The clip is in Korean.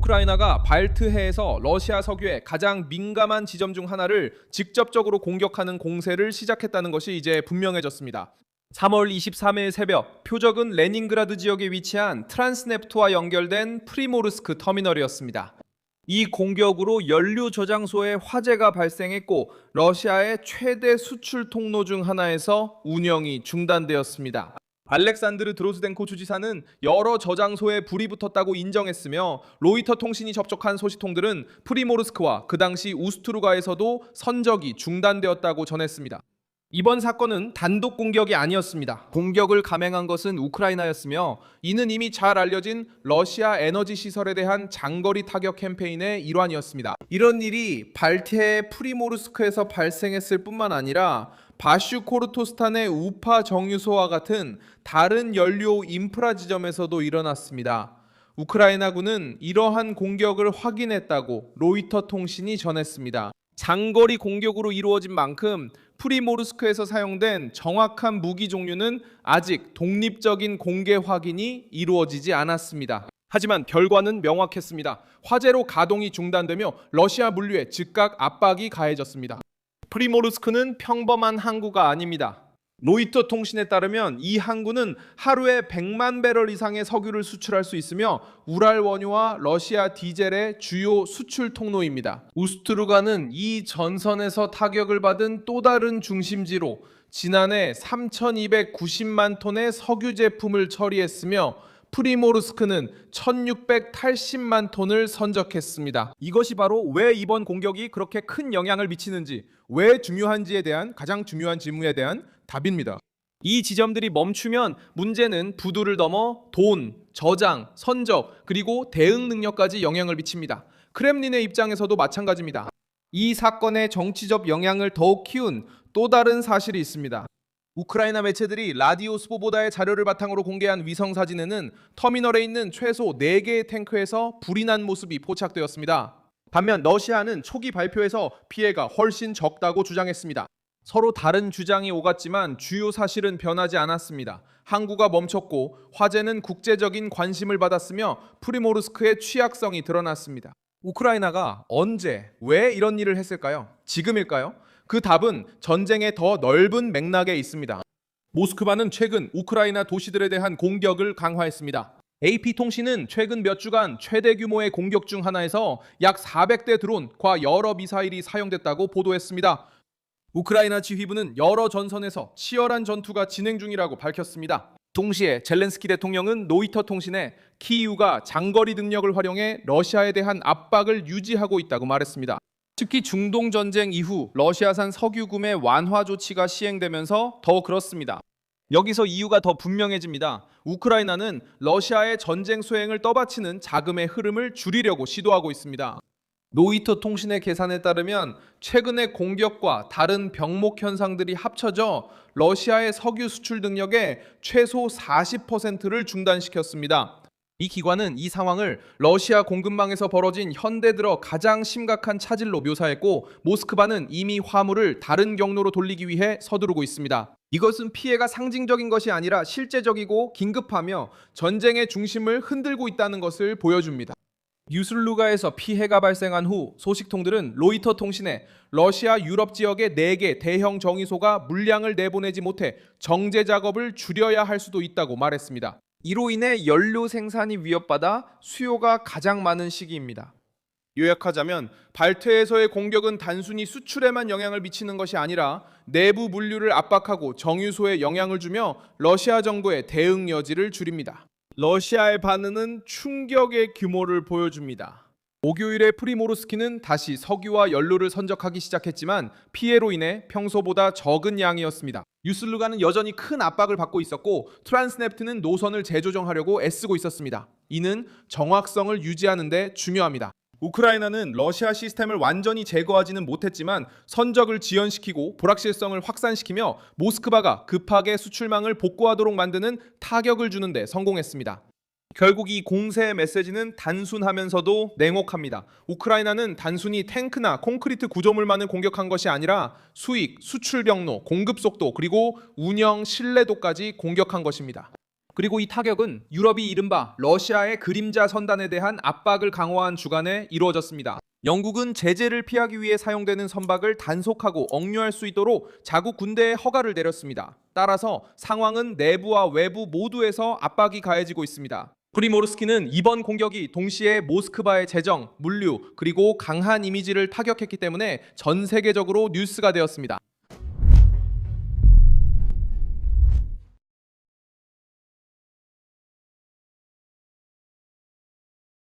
우크라이나가 발트해에서 러시아 석유의 가장 민감한 지점 중 하나를 직접적으로 공격하는 공세를 시작했다는 것이 이제 분명해졌습니다. 3월 23일 새벽, 표적은 레닌그라드 지역에 위치한 트란스네프트와 연결된 프리모르스크 터미널이었습니다. 이 공격으로 연료 저장소에 화재가 발생했고 러시아의 최대 수출 통로 중 하나에서 운영이 중단되었습니다. 알렉산드르 드로즈덴코 주지사는 여러 저장소에 불이 붙었다고 인정했으며 로이터 통신이 접촉한 소식통들은 프리모르스크와 그 당시 우스트루가에서도 선적이 중단되었다고 전했습니다. 이번 사건은 단독 공격이 아니었습니다. 공격을 감행한 것은 우크라이나였으며 이는 이미 잘 알려진 러시아 에너지 시설에 대한 장거리 타격 캠페인의 일환이었습니다. 이런 일이 발트해 프리모르스크에서 발생했을 뿐만 아니라 바슈코르토스탄의 우파 정유소와 같은 다른 연료 인프라 지점에서도 일어났습니다. 우크라이나군은 이러한 공격을 확인했다고 로이터 통신이 전했습니다. 장거리 공격으로 이루어진 만큼 프리모르스크에서 사용된 정확한 무기 종류는 아직 독립적인 공개 확인이 이루어지지 않았습니다. 하지만 결과는 명확했습니다. 화재로 가동이 중단되며 러시아 물류에 즉각 압박이 가해졌습니다. 프리모르스크는 평범한 항구가 아닙니다. 로이터 통신에 따르면 이 항구는 하루에 100만 배럴 이상의 석유를 수출할 수 있으며 우랄 원유와 러시아 디젤의 주요 수출 통로입니다. 우스트루가는 이 전선에서 타격을 받은 또 다른 중심지로 지난해 3,290만 톤의 석유 제품을 처리했으며 프리모르스크는 1,680만 톤을 선적했습니다. 이것이 바로 왜 이번 공격이 그렇게 큰 영향을 미치는지, 왜 중요한지에 대한 가장 중요한 질문에 대한 답입니다. 이 지점들이 멈추면 문제는 부두를 넘어 돈, 저장, 선적, 그리고 대응 능력까지 영향을 미칩니다. 크렘린의 입장에서도 마찬가지입니다. 이 사건의 정치적 영향을 더욱 키운 또 다른 사실이 있습니다. 우크라이나 매체들이 라디오 스보보다의 자료를 바탕으로 공개한 위성 사진에는 터미널에 있는 최소 4개의 탱크에서 불이 난 모습이 포착되었습니다. 반면 러시아는 초기 발표에서 피해가 훨씬 적다고 주장했습니다. 서로 다른 주장이 오갔지만 주요 사실은 변하지 않았습니다. 항구가 멈췄고 화재는 국제적인 관심을 받았으며 프리모르스크의 취약성이 드러났습니다. 우크라이나가 언제, 왜 이런 일을 했을까요? 지금일까요? 그 답은 전쟁의 더 넓은 맥락에 있습니다. 모스크바는 최근 우크라이나 도시들에 대한 공격을 강화했습니다. AP통신은 최근 몇 주간 최대 규모의 공격 중 하나에서 약 400대 드론과 여러 미사일이 사용됐다고 보도했습니다. 우크라이나 지휘부는 여러 전선에서 치열한 전투가 진행 중이라고 밝혔습니다. 동시에 젤렌스키 대통령은 로이터 통신에 키이우가 장거리 능력을 활용해 러시아에 대한 압박을 유지하고 있다고 말했습니다. 특히 중동 전쟁 이후 러시아산 석유 구매 완화 조치가 시행되면서 더 그렇습니다. 여기서 이유가 더 분명해집니다. 우크라이나는 러시아의 전쟁 수행을 떠받치는 자금의 흐름을 줄이려고 시도하고 있습니다. 로이터 통신의 계산에 따르면 최근의 공격과 다른 병목 현상들이 합쳐져 러시아의 석유 수출 능력의 최소 40%를 중단시켰습니다. 이 기관은 이 상황을 러시아 공급망에서 벌어진 현대 들어 가장 심각한 차질로 묘사했고 모스크바는 이미 화물을 다른 경로로 돌리기 위해 서두르고 있습니다. 이것은 피해가 상징적인 것이 아니라 실제적이고 긴급하며 전쟁의 중심을 흔들고 있다는 것을 보여줍니다. 유슬루가에서 피해가 발생한 후 소식통들은 로이터 통신에 러시아 유럽 지역의 4개 대형 정유소가 물량을 내보내지 못해 정제 작업을 줄여야 할 수도 있다고 말했습니다. 이로 인해 연료 생산이 위협받아 수요가 가장 많은 시기입니다. 요약하자면 발트해에서의 공격은 단순히 수출에만 영향을 미치는 것이 아니라 내부 물류를 압박하고 정유소에 영향을 주며 러시아 정부의 대응 여지를 줄입니다. 러시아의 반응은 충격의 규모를 보여줍니다. 목요일에 프리모르스키는 다시 석유와 연료를 선적하기 시작했지만 피해로 인해 평소보다 적은 양이었습니다. 유슬루가는 여전히 큰 압박을 받고 있었고 트란스네프트는 노선을 재조정하려고 애쓰고 있었습니다. 이는 정확성을 유지하는 데 중요합니다. 우크라이나는 러시아 시스템을 완전히 제거하지는 못했지만 선적을 지연시키고 불확실성을 확산시키며 모스크바가 급하게 수출망을 복구하도록 만드는 타격을 주는 데 성공했습니다. 결국 이 공세의 메시지는 단순하면서도 냉혹합니다. 우크라이나는 단순히 탱크나 콘크리트 구조물만을 공격한 것이 아니라 수익, 수출 경로, 공급 속도, 그리고 운영 신뢰도까지 공격한 것입니다. 그리고 이 타격은 유럽이 이른바 러시아의 그림자 선단에 대한 압박을 강화한 주간에 이루어졌습니다. 영국은 제재를 피하기 위해 사용되는 선박을 단속하고 억류할 수 있도록 자국 군대에 허가를 내렸습니다. 따라서 상황은 내부와 외부 모두에서 압박이 가해지고 있습니다. 프리모르스키는 이번 공격이 동시에 모스크바의 재정, 물류, 그리고 강한 이미지를 타격했기 때문에 전 세계적으로 뉴스가 되었습니다.